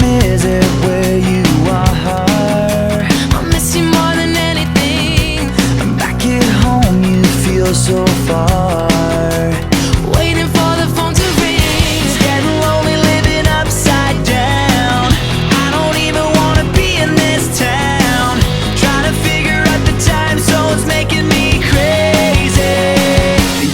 is it where you are? I miss you more than anything. Back at home you feel so far, Waiting for the phone to ring. it's getting lonely living upside down. I don't even wanna be in this town. Trying to figure out the time zones making me crazy.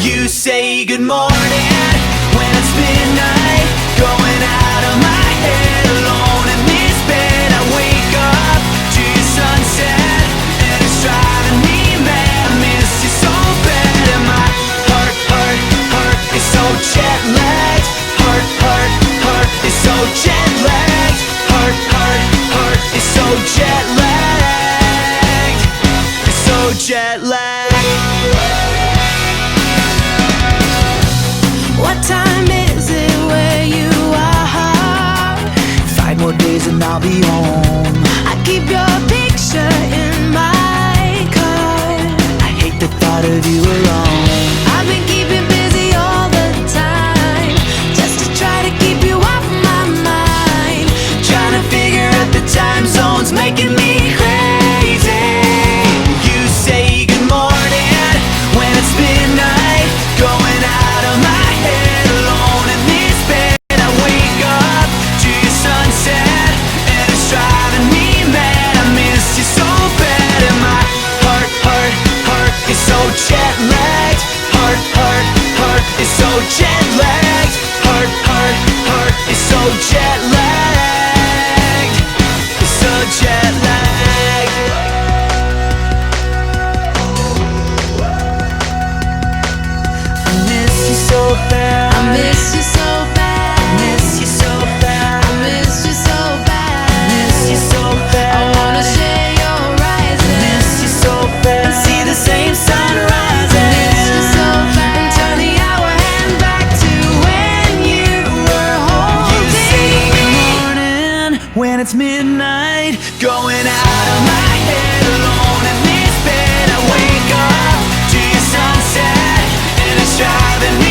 You say good morning when it's midnight, going out of my head alone in this bed. I wake up to your sunset and it's driving me mad. I miss you so bad and my heart is so jet lagged. Heart is so jet lagged. Heart is so jet lagged. It's so jet lagged. What time is it where you are? 5 more days and I'll be home. I keep your picture in my car. I hate the thought of you alone. I've been keeping busy all the time, just to try to keep you off my mind. Trying to figure out the time zones making me crazy. You say good morning when it's midnight, going out of my head alone in this bed. I wake up to your sunset and it's driving me mad. I miss you so bad and my heart is so jet lagged. Heart is so jet lagged. Heart is so jet lagged. It's so jet lagged. I miss you so bad. I miss you so bad. I miss you so bad. I miss you so bad. I miss you so bad. I wanna share your rising. I miss you so bad. And see the same sun rising. I miss you so bad. And turn the hour hand back to when you were holding You say good me. morning when it's midnight, going out of my head alone in this bed. I wake up to your sunset and it's driving me